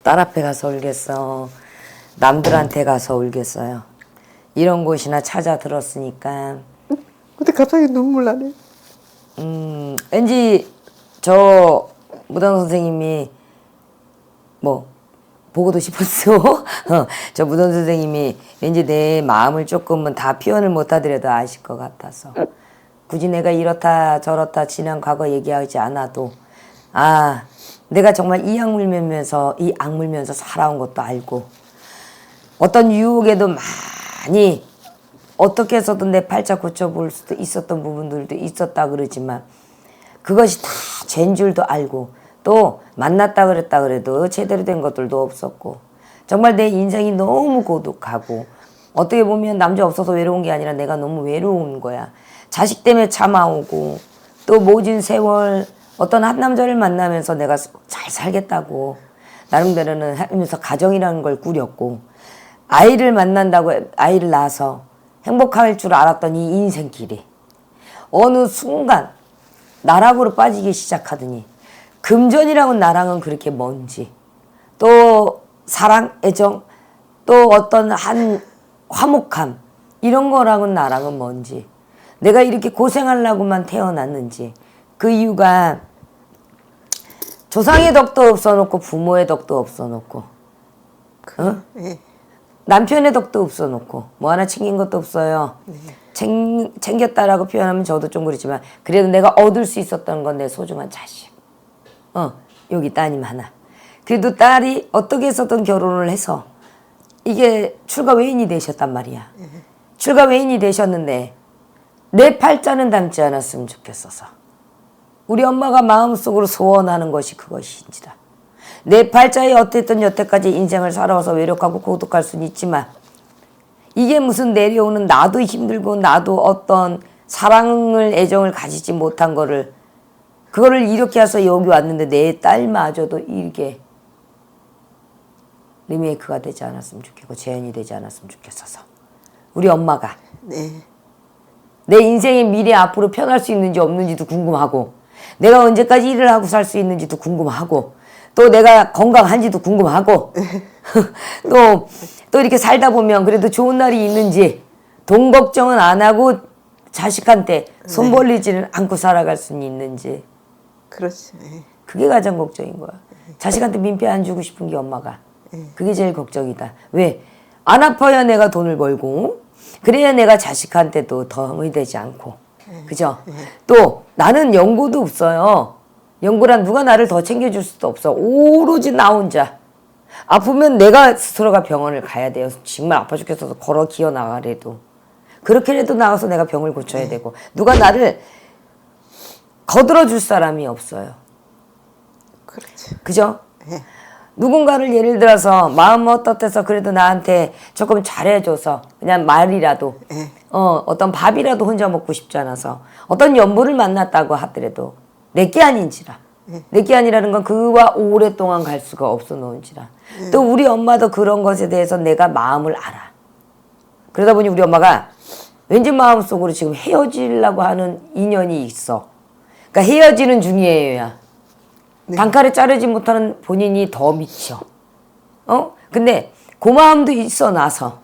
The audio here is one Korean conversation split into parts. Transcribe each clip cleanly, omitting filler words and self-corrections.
딸 앞에 가서 울겠어. 남들한테 가서 울겠어요. 이런 곳이나 찾아 들었으니까. 근데 갑자기 눈물 나네. 왠지 저 무당 선생님이 뭐 보고도 싶었어. 저 무당 선생님이 왠지 내 마음을 조금은 다 표현을 못하더라도 아실 것 같아서. 굳이 내가 이렇다 저렇다 지난 과거 얘기하지 않아도 내가 정말 이 악물면서 살아온 것도 알고 어떤 유혹에도 많이 어떻게 해서든 내 팔자 고쳐볼 수도 있었던 부분들도 있었다 그러지만 그것이 다 죄인 줄도 알고 또 만났다 그랬다 그래도 제대로 된 것들도 없었고 정말 내 인생이 너무 고독하고 어떻게 보면 남자 없어서 외로운 게 아니라 내가 너무 외로운 거야. 자식 때문에 참아오고 또 모진 세월 어떤 한 남자를 만나면서 내가 잘 살겠다고 나름대로는 하면서 가정이라는 걸 꾸렸고 아이를 만난다고 아이를 낳아서 행복할 줄 알았던 이 인생길이 어느 순간 나락으로 빠지기 시작하더니 금전이랑은 나랑은 그렇게 먼지 또 사랑, 애정 또 어떤 한 화목함 이런 거랑은 나랑은 먼지 내가 이렇게 고생하려고만 태어났는지 그 이유가 조상의 덕도 없어놓고 부모의 덕도 없어놓고 네. 남편의 덕도 없어놓고 뭐 하나 챙긴 것도 없어요. 네. 챙겼다라고 표현하면 저도 좀 그렇지만 그래도 내가 얻을 수 있었던 건 내 소중한 자식. 여기 따님 하나. 그래도 딸이 어떻게 해서든 결혼을 해서 이게 출가 외인이 되셨단 말이야. 출가 외인이 되셨는데 내 팔자는 닮지 않았으면 좋겠어서 우리 엄마가 마음속으로 소원하는 것이 그것인지라. 내 팔자에 어쨌든 여태까지 인생을 살아와서 외롭하고 고독할 수는 있지만 이게 무슨 내려오는 나도 힘들고 나도 어떤 사랑을 애정을 가지지 못한 거를 그거를 이렇게 해서 여기 왔는데 내 딸마저도 이게 리메이크가 되지 않았으면 좋겠고 재현이 되지 않았으면 좋겠어서 우리 엄마가 네. 내 인생의 미래 앞으로 편할 수 있는지 없는지도 궁금하고 내가 언제까지 일을 하고 살 수 있는지도 궁금하고 또 내가 건강한지도 궁금하고 또 이렇게 살다 보면 그래도 좋은 날이 있는지 돈 걱정은 안 하고 자식한테 손 벌리지는 않고 살아갈 수는 있는지 그렇지. 네. 그게 가장 걱정인 거야. 자식한테 민폐 안 주고 싶은 게 엄마가. 그게 제일 걱정이다. 왜? 안 아파야 내가 돈을 벌고 그래야 내가 자식한테도 덩이 되지 않고 그죠? 또 나는 연고도 없어요. 연고란 누가 나를 더 챙겨줄 수도 없어. 오로지 나 혼자. 아프면 내가 스스로가 병원을 가야 돼요. 정말 아파 죽겠어서 걸어 기어 나가래도. 그렇게라도 나가서 내가 병을 고쳐야 되고 누가 나를 거들어줄 사람이 없어요. 그렇지. 그죠? 네. 누군가를 예를 들어서 마음 어떻해서 그래도 나한테 조금 잘해줘서 그냥 말이라도 네. 어떤 밥이라도 혼자 먹고 싶지 않아서 어떤 연부를 만났다고 하더라도 내게 아닌지라 내게 아니라는 건 그와 오랫동안 갈 수가 없어 놓은지라 또 우리 엄마도 그런 것에 대해서 내가 마음을 알아. 그러다 보니 우리 엄마가 왠지 마음속으로 지금 헤어지려고 하는 인연이 있어. 그러니까 헤어지는 중이에요. 단칼에 자르지 못하는 본인이 더 미쳐. 근데 고마움도 있어 놔서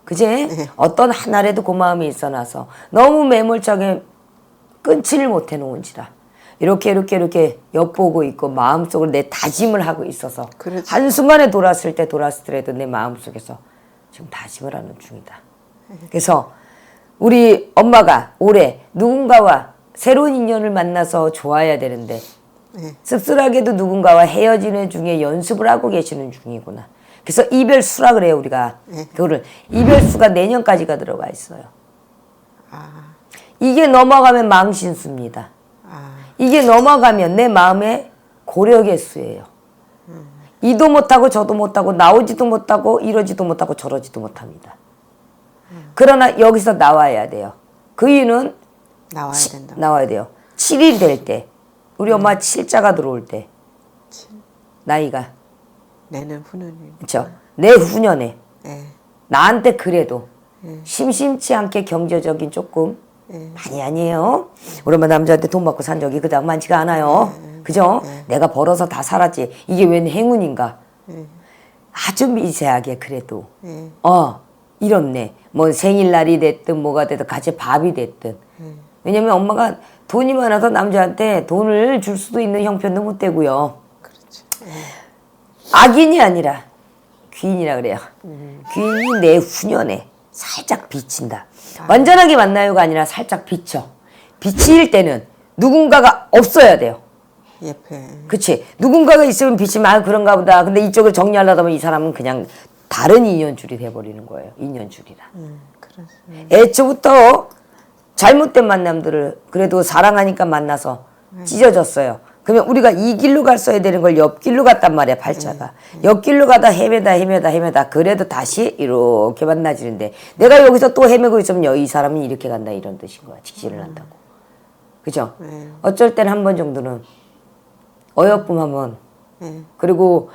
그제? 어떤 하나라도 고마움이 있어 놔서 너무 매몰차게 끊지를 못해 놓은지라 이렇게 엿보고 있고 마음속으로 내 다짐을 하고 있어서 그렇지. 한순간에 돌았더라도 내 마음속에서 지금 다짐을 하는 중이다. 그래서 우리 엄마가 올해 누군가와 새로운 인연을 만나서 좋아야 되는데 씁쓸하게도 누군가와 헤어지는 중에 연습을 하고 계시는 중이구나. 그래서 이별수라 그래요 우리가. 그거를 이별수가 내년까지가 들어가 있어요. 이게 넘어가면 망신수입니다. 이게 넘어가면 내 마음의 고력의 수예요. 이도 못하고 저도 못하고 나오지도 못하고 이러지도 못하고 저러지도 못합니다. 그러나 여기서 나와야 돼요. 그 이유는 나와야 된다. 나와야 돼요. 7이 될 때 우리 엄마 7자가 들어올 때 나이가 내년 후년이. 그렇죠. 내 후년에 네. 나한테 그래도 심심치 않게 경제적인 조금 많이 아니에요. 우리 엄마 남자한테 돈 받고 산 적이 그다음 많지가 않아요. 그죠? 내가 벌어서 다 살았지. 이게 웬 행운인가? 예. 아주 미세하게 그래도 예. 이렇네. 뭐 생일날이 됐든 뭐가 됐든 같이 밥이 됐든. 왜냐면 엄마가 돈이 많아서 남자한테 돈을 줄 수도 있는 형편도 못 되고요. 그렇죠. 악인이 아니라 귀인이라 그래요. 귀인이 내 후년에 살짝 비친다. 완전하게 만나요가 아니라 살짝 비쳐. 비칠 때는 누군가가 없어야 돼요. 옆에. 그치? 누군가가 있으면 비치면 아 그런가 보다. 근데 이쪽을 정리하려다 보면 이 사람은 그냥 다른 인연줄이 돼버리는 거예요. 인연줄이라. 그렇죠. 애초부터 잘못된 만남들을 그래도 사랑하니까 만나서 찢어졌어요. 그러면 우리가 이 길로 갔어야 되는 걸 옆길로 갔단 말이야, 팔자가. 옆길로 가다 헤매다 그래도 다시 이렇게 만나지는데 내가 여기서 또 헤매고 있으면 이 사람은 이렇게 간다 이런 뜻인 거야. 직진을 한다고. 그죠? 어쩔 땐 한 번 정도는 어여쁨 한번. 그리고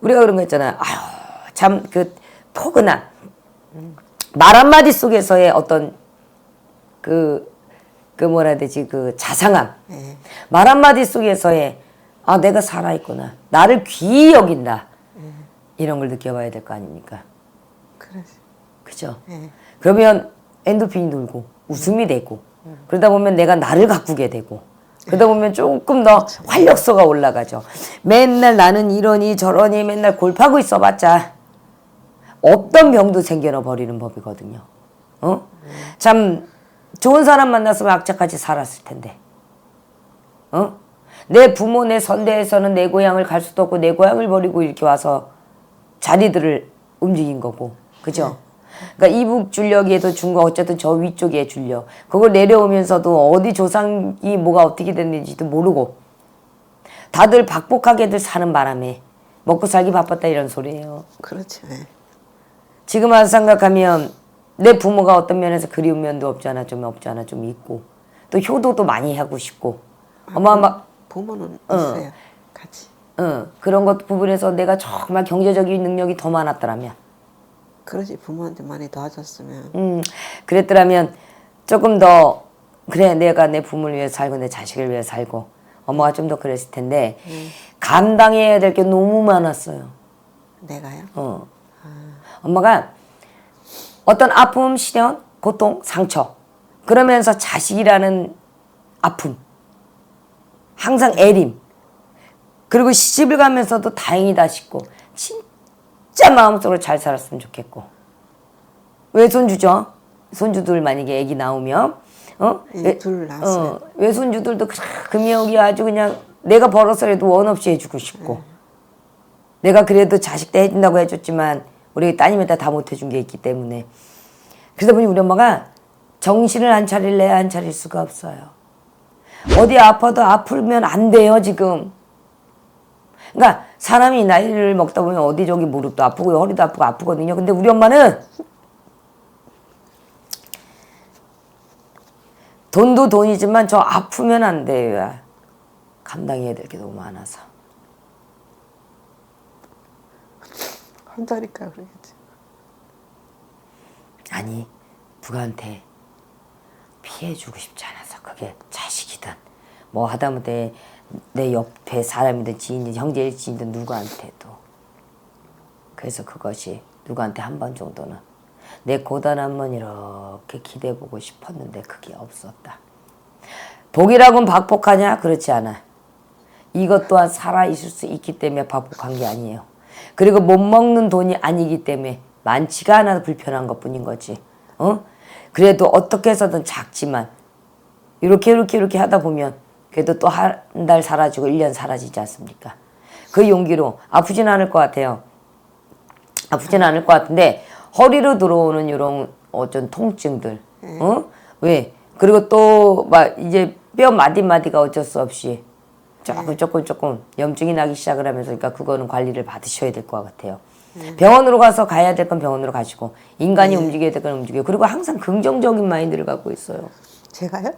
우리가 그런 거 있잖아. 아유, 참 그 포근한 말 한마디 속에서의 어떤 그 뭐라 해야 되지? 그 자상함. 말 한마디 속에서의 내가 살아있구나. 나를 귀히 여긴다. 이런 걸 느껴봐야 될 거 아닙니까? 그렇죠. 그죠? 그러면 엔도핀이 돌고 웃음이 되고 그러다 보면 내가 나를 가꾸게 되고 그러다 보면 조금 더 활력소가 올라가죠. 맨날 나는 이러니 저러니 맨날 골파고 있어봤자 없던 병도 생겨나 버리는 법이거든요. 참 좋은 사람 만났으면 악착같이 살았을 텐데. 내 부모 내 선대에서는 내 고향을 갈 수도 없고 내 고향을 버리고 이렇게 와서 자리들을 움직인 거고. 그죠? 그러니까 이북 줄력에도 준 거 어쨌든 저 위쪽에 줄력. 그걸 내려오면서도 어디 조상이 뭐가 어떻게 됐는지도 모르고 다들 박복하게들 사는 바람에 먹고 살기 바빴다 이런 소리예요. 그렇죠. 지금 와서 생각하면 내 부모가 어떤 면에서 그리운 면도 없지 않아 좀 있고 또 효도도 많이 하고 싶고 부모는 있어요. 같이. 그런 것 부분에서 내가 정말 경제적인 능력이 더 많았더라면 그러지 부모한테 많이 도와줬으면. 그랬더라면 조금 더 그래 내가 내 부모를 위해 살고 내 자식을 위해 살고 엄마가 좀 더 그랬을 텐데 감당해야 될 게 너무 많았어요. 내가요? 엄마가 어떤 아픔, 시련, 고통, 상처 그러면서 자식이라는 아픔 항상 애림 그리고 시집을 가면서도 다행이다 싶고 진짜 마음속으로 잘 살았으면 좋겠고 외손주죠. 손주들 만약에 애기 나오면 둘 낳았어요. 외손주들도 금여기 아주 그냥 내가 벌어서라도 원 없이 해주고 싶고 내가 그래도 자식 때 해준다고 해줬지만 우리 따님한테 다 못해준 게 있기 때문에 그러다 보니 우리 엄마가 정신을 안 차릴래 안 차릴 수가 없어요. 어디 아파도 아프면 안 돼요 지금. 그러니까 사람이 나이를 먹다 보면 어디 저기 무릎도 아프고 허리도 아프고 아프거든요. 근데 우리 엄마는 돈도 돈이지만 저 아프면 안 돼요. 감당해야 될 게 너무 많아서. 혼자니까 그러겠지. 아니 누구한테 피해주고 싶지 않아서 그게 자식이든 뭐 하다못해 내 옆에 사람이든 지인이든 형제 지인이든 누구한테도 그래서 그것이 누구한테 한 번 정도는 내 고단함은 이렇게 기대보고 싶었는데 그게 없었다. 복이라고는 박복하냐? 그렇지 않아. 이것 또한 살아있을 수 있기 때문에 박복한 게 아니에요. 그리고 못 먹는 돈이 아니기 때문에 많지가 않아도 불편한 것뿐인 거지. 그래도 어떻게 해서든 작지만 이렇게 하다 보면 그래도 또 한 달 사라지고 1년 사라지지 않습니까? 그 용기로 아프진 않을 것 같아요. 아프진 않을 것 같은데 허리로 들어오는 이런 어떤 통증들, 왜? 그리고 또 막 이제 뼈 마디마디가 어쩔 수 없이 조금 염증이 나기 시작을 하면서 그러니까 그거는 관리를 받으셔야 될 것 같아요. 병원으로 가서 가야 될 건 병원으로 가시고 인간이 움직여야 될 건 움직여요. 그리고 항상 긍정적인 마인드를 갖고 있어요. 제가요?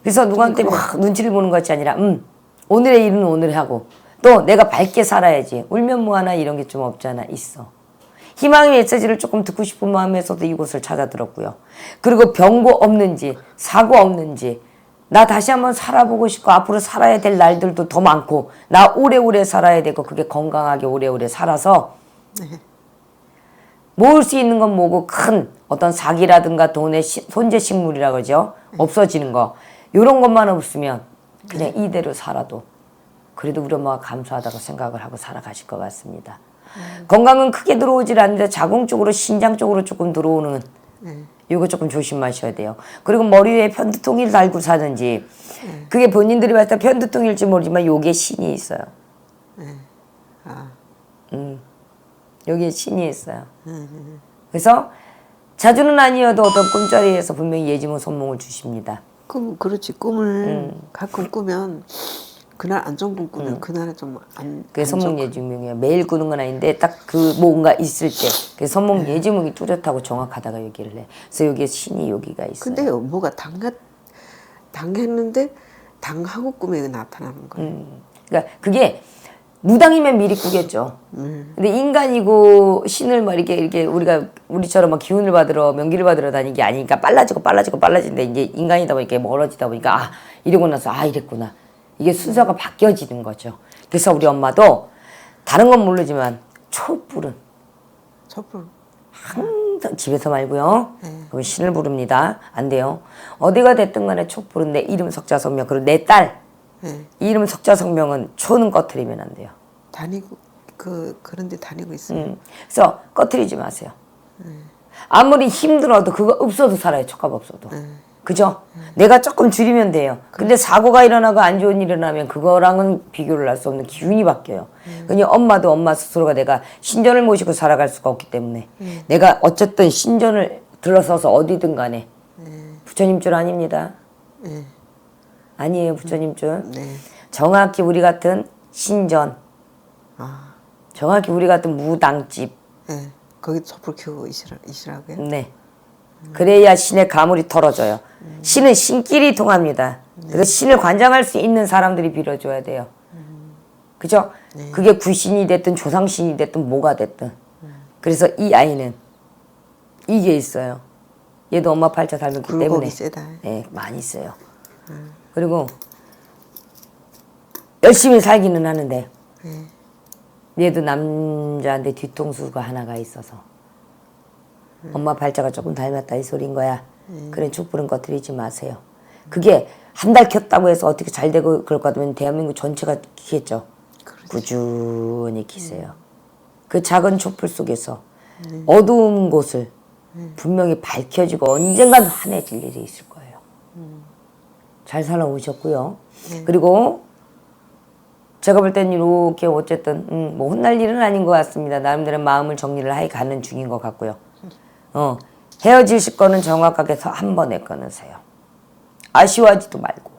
그래서 누구한테 막 눈치를 보는 것이 아니라 오늘의 일은 오늘 하고 또 내가 밝게 살아야지. 울면 뭐하나 이런 게 좀 없잖아. 있어. 희망의 메시지를 조금 듣고 싶은 마음에서도 이곳을 찾아들었고요. 그리고 병고 없는지 사고 없는지 나 다시 한번 살아보고 싶고 앞으로 살아야 될 날들도 더 많고 나 오래오래 살아야 되고 그게 건강하게 오래오래 살아서 모을 수 있는 건 뭐고 큰 어떤 사기라든가 돈의 손재 식물이라 그러죠. 없어지는 거. 이런 것만 없으면 그냥 이대로 살아도 그래도 우리 엄마가 감사하다고 생각을 하고 살아가실 것 같습니다. 건강은 크게 들어오질 않는데 자궁 쪽으로 신장 쪽으로 조금 들어오는 이거 조금 조심하셔야 돼요. 그리고 머리 위에 편두통을 달고 사는지 그게 본인들이 봤을 때 편두통일지 모르지만 요게 신이 있어요. 여기에 신이 있어요. 그래서 자주는 아니어도 어떤 꿈자리에서 분명히 예지몽 손몽을 주십니다. 그렇지. 꿈을 가끔 꾸면 그날 안 좋은 꿈 꾸면 그날에 좀 그게 손몽 예지몽이에요. 매일 꾸는 건 아닌데 딱 그 뭔가 있을 때 그 손몽 예지몽이 뚜렷하고 정확하다고 얘기를 해. 그래서 여기에 신이 여기가 있어요. 근데 뭐가 당했는데 당하고 꿈에 나타나는 거예요. 그러니까 그게 무당이면 미리 꾸겠죠. 근데 인간이고 신을 막 이렇게 우리처럼 막 기운을 받으러 명기를 받으러 다니는 게 아니니까 빨라지는데 이제 인간이다 보니까 멀어지다 보니까 아 이러고 나서 아 이랬구나. 이게 순서가 바뀌어지는 거죠. 그래서 우리 엄마도 다른 건 모르지만 촛불은 항상 집에서 말고요. 그럼 신을 부릅니다. 안 돼요. 어디가 됐든 간에 촛불은 내 이름 석자성명 그리고 내 딸 이름 석자성명은 초는 꺼트리면 안 돼요. 다니고 그런데 다니고 있어요. 그래서 꺼트리지 마세요. 아무리 힘들어도 그거 없어도 살아요. 촉각 없어도. 그죠? 내가 조금 줄이면 돼요. 근데 사고가 일어나고 안 좋은 일이 일어나면 그거랑은 비교를 할 수 없는 기운이 바뀌어요. 그러니 엄마도 엄마 스스로가 내가 신전을 모시고 살아갈 수가 없기 때문에 내가 어쨌든 신전을 들어서서 어디든 간에 부처님 줄 아닙니다. 아니에요. 부처님 줄. 정확히 우리 같은 신전 정확히 우리 같은 무당집 거기 촛불 켜고 있으라고요? 네. 그래야 신의 가물이 털어져요. 신은 신끼리 통합니다. 그래서 신을 관장할 수 있는 사람들이 빌어줘야 돼요. 그죠? 그게 구신이 됐든 조상신이 됐든 뭐가 됐든. 그래서 이 아이는 이게 있어요. 얘도 엄마 팔자 닮았기 때문에 세다. 네, 많이 써요. 그리고 열심히 살기는 하는데 얘도 남자인데 뒤통수가 하나가 있어서 엄마 발자가 조금 닮았다 이 소린 거야. 그래 촛불은 꺼뜨리지 마세요. 그게 한 달 켰다고 해서 어떻게 잘 되고 그럴 것 같으면 대한민국 전체가 키겠죠. 꾸준히 키세요. 그 작은 촛불 속에서 어두운 곳을 분명히 밝혀지고 언젠간 환해질 일이 있을 거예요. 잘 살아오셨고요. 그리고 제가 볼 땐 이렇게 어쨌든 뭐 혼날 일은 아닌 것 같습니다. 나름대로 마음을 정리를 해 가는 중인 것 같고요. 헤어지실 거는 정확하게 한 번에 끊으세요. 아쉬워하지도 말고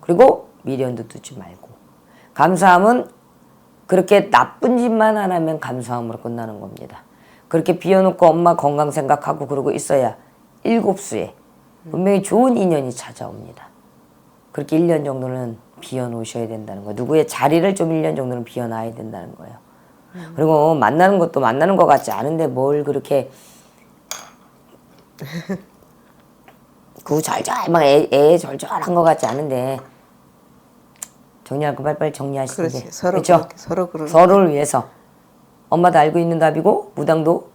그리고 미련도 두지 말고 감사함은 그렇게 나쁜 짓만 안 하면 감사함으로 끝나는 겁니다. 그렇게 비워놓고 엄마 건강 생각하고 그러고 있어야 7수에 분명히 좋은 인연이 찾아옵니다. 그렇게 1년 정도는 비워놓으셔야 된다는 거예요. 누구의 자리를 좀 1년 정도는 비워놔야 된다는 거예요. 그리고 만나는 것도 만나는 것 같지 않은데 뭘 그렇게 그 절절 막 애 절절한 것 같지 않은데 정리할 거 빨리빨리 정리하시는 게 그렇죠? 서로를 위해서 엄마도 알고 있는 답이고 무당도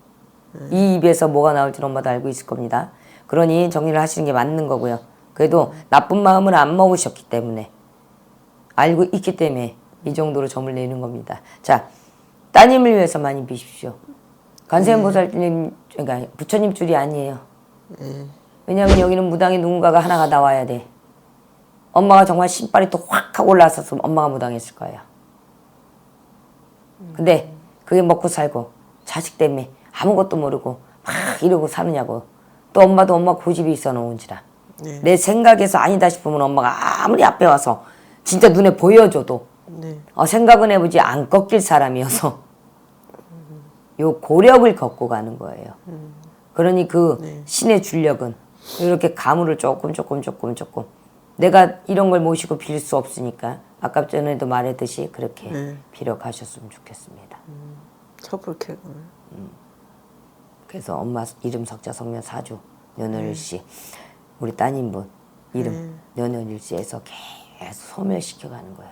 이 입에서 뭐가 나올지는 엄마도 알고 있을 겁니다. 그러니 정리를 하시는 게 맞는 거고요. 그래도 나쁜 마음을 안 먹으셨기 때문에 알고 있기 때문에 이 정도로 점을 내는 겁니다. 자, 따님을 위해서 많이 비십시오. 관세음보살님, 그러니까 부처님 줄이 아니에요. 왜냐하면 여기는 무당이 누군가가 하나가 나와야 돼. 엄마가 정말 신발이 또 확 하고 올라왔었으면 엄마가 무당했을 거예요. 근데 그게 먹고 살고 자식 때문에 아무것도 모르고 막 이러고 사느냐고. 또 엄마도 엄마 고집이 있어 놓은지라. 내 생각에서 아니다 싶으면 엄마가 아무리 앞에 와서 진짜 눈에 보여줘도 생각은 해보지 안 꺾일 사람이어서 요 고력을 걷고 가는 거예요. 그러니 그 신의 줄력은 이렇게 가물을 조금 내가 이런 걸 모시고 빌 수 없으니까 아까 전에도 말했듯이 그렇게 빌어 가셨으면 좋겠습니다. 촛불 켜고 그래서 엄마 이름 석자 성명 사주 며느리씨 우리 따님분 이름 연연일지에서 계속 소멸시켜가는 거예요.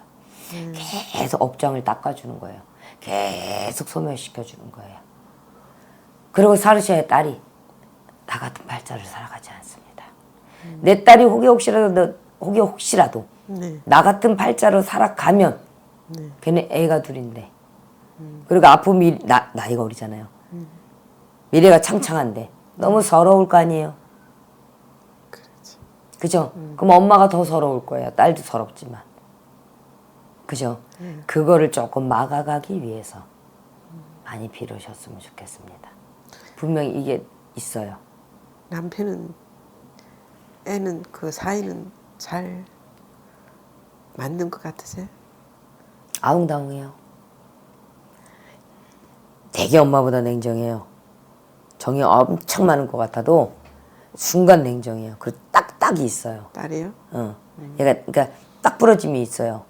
계속 업장을 닦아주는 거예요. 계속 소멸시켜주는 거예요. 그리고 사르샤의 딸이 나 같은 팔자를 살아가지 않습니다. 내 딸이 혹시라도 네. 나 같은 팔자로 살아가면 걔는 애가 둘인데 그리고 앞으로 나이가 어리잖아요. 미래가 창창한데 너무 서러울 거 아니에요. 그렇지. 그죠? 그럼 엄마가 더 서러울 거예요. 딸도 서럽지만. 그죠? 그거를 조금 막아가기 위해서 많이 빌으셨으면 좋겠습니다. 분명히 이게 있어요. 남편은 애는 그 사이는 잘 맞는 것 같으세요? 아웅다웅해요. 되게 엄마보다 냉정해요. 정이 엄청 많은 것 같아도 순간 냉정해요. 그리고 딱딱이 있어요. 딸이요? 얘가 그러니까 딱 부러짐이 있어요.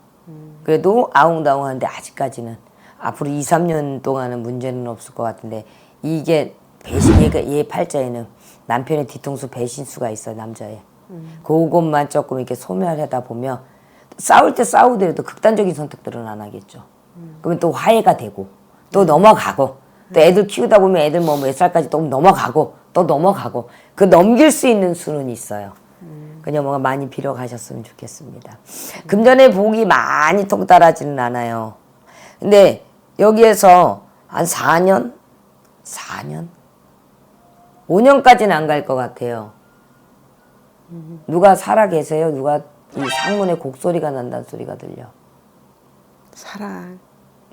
그래도 아웅다웅하는데 아직까지는 앞으로 2, 3년 동안은 문제는 없을 것 같은데 이게 얘 팔자에는 남편의 뒤통수 배신수가 있어요. 남자애. 그것만 조금 이렇게 소멸하다 보면 싸울 때 싸우더라도 극단적인 선택들은 안 하겠죠. 그러면 또 화해가 되고 또 넘어가고 또 애들 키우다 보면 애들 뭐 몇 살까지 또 넘어가고 또 넘어가고 그 넘길 수 있는 수는 있어요. 그냥 뭔가 많이 빌어가셨으면 좋겠습니다. 금전의 복이 많이 통달하지는 않아요. 근데 여기에서 한 4년? 5년까지는 안 갈 것 같아요. 누가 살아 계세요? 누가 이 상문에 곡소리가 난다는 소리가 들려. 사랑.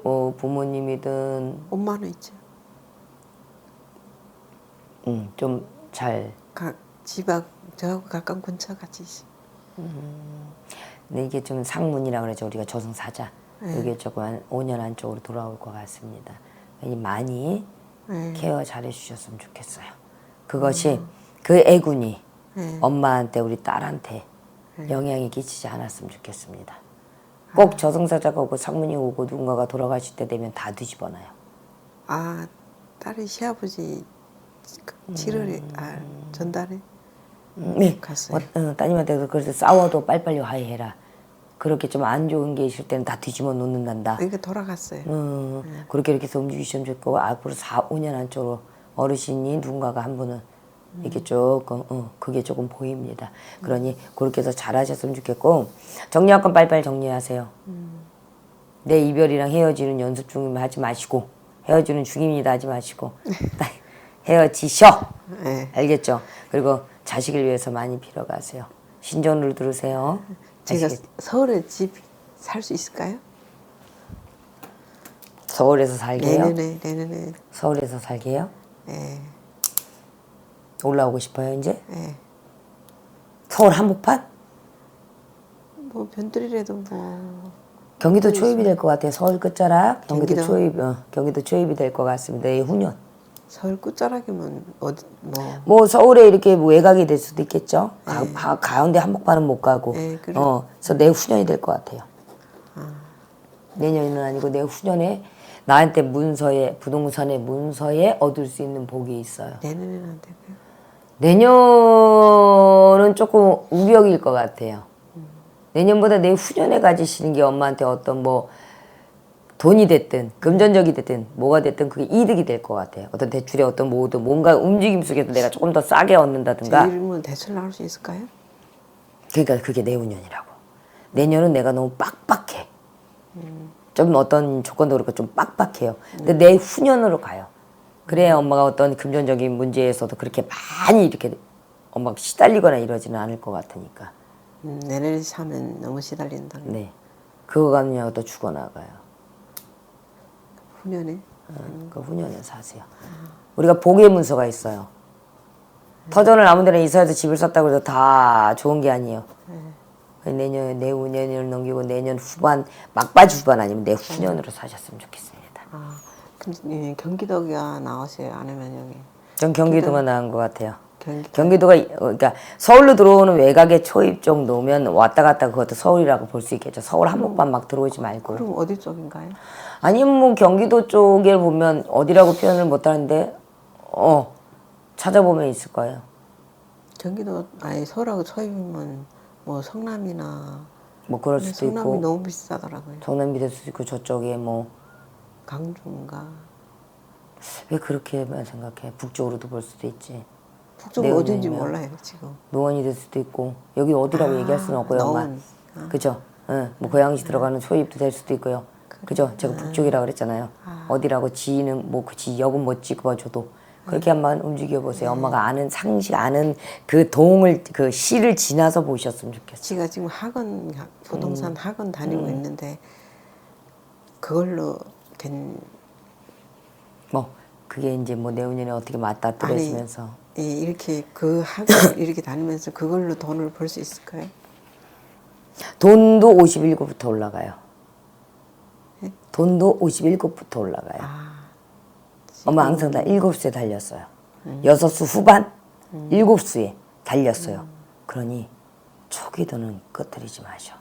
뭐 부모님이든 엄마는 있죠. 좀 잘. 집하고 저하고 가까운 근처 같이 있어. 근데 이게 좀 상문이라 그러죠. 우리가 저승사자. 이게 조금 한 5년 안쪽으로 돌아올 것 같습니다. 많이 케어 잘 해주셨으면 좋겠어요. 그것이 그 애군이 엄마한테 우리 딸한테 영향이 끼치지 않았으면 좋겠습니다. 꼭 저승사자가 오고 상문이 오고 누군가가 돌아가실 때 되면 다 뒤집어놔요. 아, 딸이 시아버지 7월에 전달에 네. 갔어요. 따님한테 그래서 싸워도 빨리빨리 화해해라. 그렇게 좀 안 좋은 게 있을 때는 다 뒤집어 놓는단다. 그러니까 돌아갔어요. 그렇게 이렇게 해서 움직이시면 좋고 앞으로 4, 5년 안쪽으로 어르신이 누군가가 한 분은 이렇게 조금 그게 조금 보입니다. 그러니 그렇게 해서 잘하셨으면 좋겠고 정리할 건 빨리빨리 정리하세요. 내 이별이랑 헤어지는 연습 중이면 하지 마시고 헤어지는 중입니다 하지 마시고 헤어지셔. 네. 알겠죠? 그리고 자식을 위해서 많이 빌어가세요. 신전으로 들으세요. 제가 아시겠- 서울에 집 살 수 있을까요? 서울에서 살게요. 내년에. 서울에서 살게요. 네. 올라오고 싶어요 이제? 네. 서울 한복판? 뭐 변두리라도 뭐 경기도 초입이 될 것 같아요. 서울 끝자락 경기도 경기도? 초입, 경기도 초입이 될 것 같습니다. 내후년. 서울 끝자락이면 어디 뭐 서울에 이렇게 뭐 외곽이 될 수도 있겠죠. 가운데 한복판은 못 가고. 네, 그래. 그래서 내후년이 될 것 같아요. 내년은 아니고 내후년에 나한테 문서에 부동산의 문서에 얻을 수 있는 복이 있어요. 내년에는 안 되고요. 내년은 조금 우벽일 것 같아요. 내년보다 내후년에 가지시는 게 엄마한테 어떤 뭐 돈이 됐든 금전적이 됐든 뭐가 됐든 그게 이득이 될 것 같아요. 어떤 대출의 어떤 모든 뭔가 움직임 속에서 내가 조금 더 싸게 얻는다든가. 제 이름은 대출 나올 수 있을까요? 그러니까 그게 내후년이라고. 내년은 내가 너무 빡빡해. 좀 어떤 조건도 그렇고 좀 빡빡해요. 근데 내후년으로 가요. 그래야 엄마가 어떤 금전적인 문제에서도 그렇게 많이 이렇게 엄마가 시달리거나 이러지는 않을 것 같으니까. 내년에 사면 너무 시달린다. 네. 그거 가느냐고 또 죽어나가요. 후년에. 그 후년에 사세요. 우리가 복의 문서가 있어요. 터전을 아무 데나 이사해서 집을 샀다고 해서 다 좋은 게 아니에요. 내년, 내후년을 넘기고 내년 후반, 막바지 후반 아니면 내후년으로 사셨으면 좋겠습니다. 아, 근데 경기도가 나오세요? 아니면 여기? 전 경기도가 나은 것 같아요. 경기. 경기도가 그러니까 서울로 들어오는 외곽의 초입 정도면 왔다 갔다 그것도 서울이라고 볼 수 있겠죠. 서울 한복판 막 들어오지 말고. 그럼 어디 쪽인가요? 아니면 뭐 경기도 쪽에 보면 어디라고 표현을 못 하는데 찾아보면 있을 거예요. 경기도 아니 서울하고 초입이면 뭐 성남이나 뭐 그럴 수도 성남이 있고 너무 비싸더라고요. 성남이 될 수도 있고 저쪽에 뭐 강주인가. 왜 그렇게만 생각해? 북쪽으로도 볼 수도 있지. 북쪽은 어딘지 내운이면 몰라요 지금. 노원이 될 수도 있고 여기 어디라고 얘기할 수는 없고요, 엄마. 노원. 그죠? 응, 뭐 고양시 들어가는 초입도 될 수도 있고요. 그죠? 제가 북쪽이라고 그랬잖아요. 어디라고 지는 뭐 그 지역은 못 찍어봐줘도 그렇게 한번 움직여 보세요. 엄마가 아는 상식 아는 그 동을 그 시를 지나서 보셨으면 좋겠어요. 지가 지금 학원 부동산 학원 다니고 있는데 그걸로 뭐 그게 이제 뭐 내후년에 어떻게 맞닥뜨려지면서 이렇게 그 학원 이렇게 다니면서 그걸로 돈을 벌 수 있을까요? 돈도 51급부터 올라가요. 돈도 51급부터 올라가요. 엄마 항상 다 7수에 달렸어요. 6수 후반 7수에 달렸어요. 그러니 초기도는 꺼뜨리지 마셔.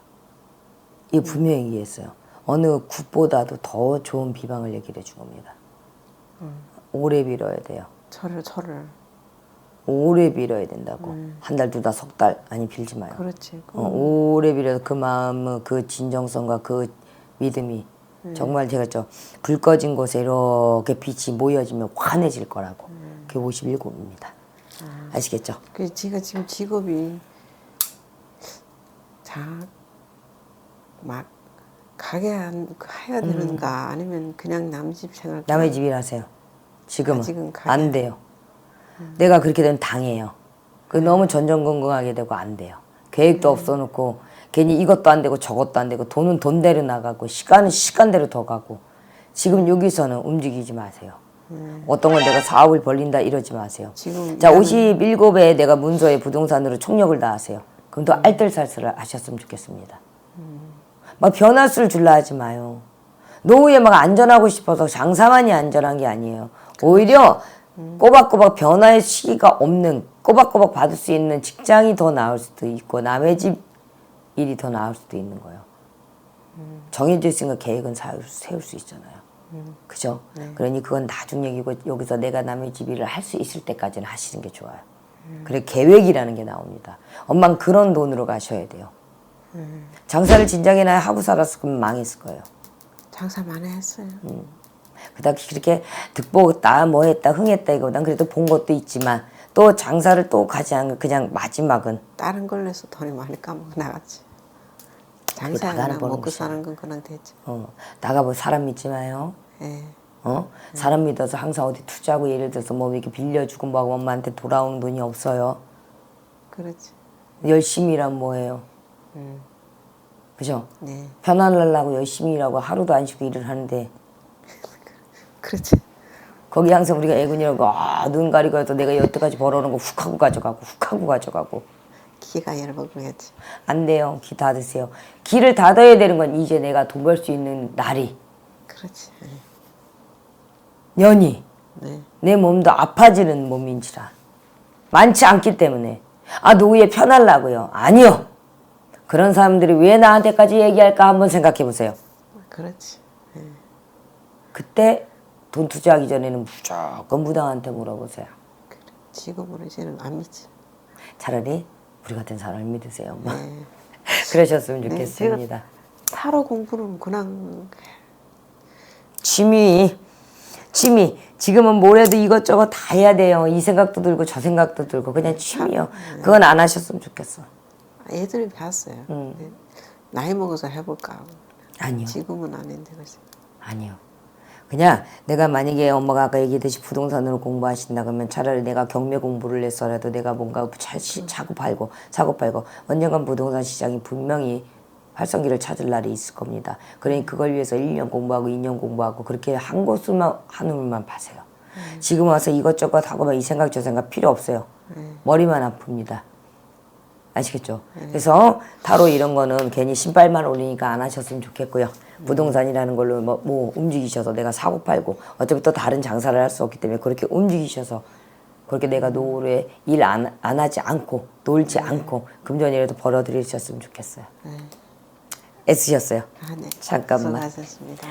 이 분명히 얘기했어요. 어느 굿보다도 더 좋은 비방을 얘기를 해준 겁니다. 오래 빌어야 돼요. 철을 오래 빌어야 된다고. 한 달, 두 달, 석 달 아니 빌지 마요. 그렇지. 오래 빌어서 그 마음의 그 진정성과 그 믿음이 정말 제가 불 꺼진 곳에 이렇게 빛이 모여지면 환해질 거라고. 그게 51급입니다. 아시겠죠? 그 지가 지금 직업이 막 가게 해야 되는가 아니면 그냥 남 집 생활 남의 집일 하세요. 지금은 아직은 안 돼요. 내가 그렇게 되면 당해요. 그 너무 전전긍긍하게 되고 안 돼요. 계획도 없어놓고 괜히 이것도 안 되고 저것도 안 되고 돈은 돈대로 나가고 시간은 시간대로 더 가고 지금 여기서는 움직이지 마세요. 어떤 걸 내가 사업을 벌린다 이러지 마세요. 지금 자 57에 내가 문서에 부동산으로 총력을 다하세요. 그럼 또 알뜰살뜰을 하셨으면 좋겠습니다. 막 변화수를 줄라 하지 마요. 노후에 막 안전하고 싶어서 장사만이 안전한 게 아니에요. 오히려 꼬박꼬박 변화의 시기가 없는 꼬박꼬박 받을 수 있는 직장이 더 나을 수도 있고 남의 집 일이 더 나을 수도 있는 거예요. 정해져 있으니까 계획은 세울 수 있잖아요. 그죠? 그러니 그건 나중 얘기고 여기서 내가 남의 집 일을 할 수 있을 때까지는 하시는 게 좋아요. 그래 계획이라는 게 나옵니다. 엄마는 그런 돈으로 가셔야 돼요. 장사를 진작에 나 하고 살았으면 망했을 거예요. 장사 많이 했어요. 그다음 그렇게 득보다 뭐 했다 흥했다 이거 난 그래도 본 것도 있지만 또 장사를 또 가지 않은 그냥 마지막은 다른 걸로 해서 돈이 많이 까먹어 나갔지. 나가는 장사나 버는 먹고 것이야. 사는 건 그냥 되지. 나가보 사람 믿지 마요. 예. 사람 믿어서 항상 어디 투자하고 예를 들어서 뭐 이렇게 빌려주고 뭐 하고 엄마한테 돌아오는 돈이 없어요. 그렇지. 열심히 일하면 뭐해요. 그죠? 네. 편안하려고 열심히 일하고 하루도 안 쉬고 일을 하는데 그렇지. 거기 항상 우리가 애군이라고 눈 가리고 해도 내가 여태까지 벌어오는 거 훅 하고 가져가고 훅 하고 가져가고 기가 열먹어야지. 안 돼요. 기 닫으세요. 기를 닫아야 되는 건 이제 내가 돈 벌 수 있는 날이 그렇지. 년이 네. 내 몸도 아파지는 몸인지라 많지 않기 때문에 노후에 편하려고요. 아니요. 그런 사람들이 왜 나한테까지 얘기할까 한번 생각해 보세요. 그렇지. 그때 돈 투자하기 전에는 무조건 무당한테 물어보세요. 그래. 지금으로 이제는 안 믿지. 차라리 우리 같은 사람을 믿으세요. 엄마. 네. 그러셨으면 네, 좋겠습니다. 타로 공부는 그냥 취미 지금은 뭐래도 이것저것 다 해야 돼요. 이 생각도 들고 저 생각도 들고 그냥 취미요. 그건 안 하셨으면 좋겠어. 애들이 배웠어요. 네. 나이 먹어서 해볼까 하고. 아니요. 지금은 아닌데 글쎄. 아니요. 그냥 내가 만약에 엄마가 아까 얘기했듯이 부동산으로 공부하신다 그러면 차라리 내가 경매 공부를 했어라도 내가 뭔가 차고 팔고 언젠간 부동산 시장이 분명히 활성기를 찾을 날이 있을 겁니다. 그러니 그걸 위해서 1년 공부하고 2년 공부하고 그렇게 한 곳만 한우물만 파세요. 지금 와서 이것저것 하고 막 이 생각 저 생각 필요 없어요. 머리만 아픕니다. 아시겠죠? 그래서 타로 이런 거는 괜히 신발만 올리니까 안 하셨으면 좋겠고요. 부동산이라는 걸로 뭐 움직이셔서 내가 사고 팔고 어차피 또 다른 장사를 할 수 없기 때문에 그렇게 움직이셔서 그렇게 내가 노후에 일 안 하지 않고 놀지 않고 금전이라도 벌어들이셨으면 좋겠어요. 애쓰셨어요. 네. 잠깐만. 수고하셨습니다.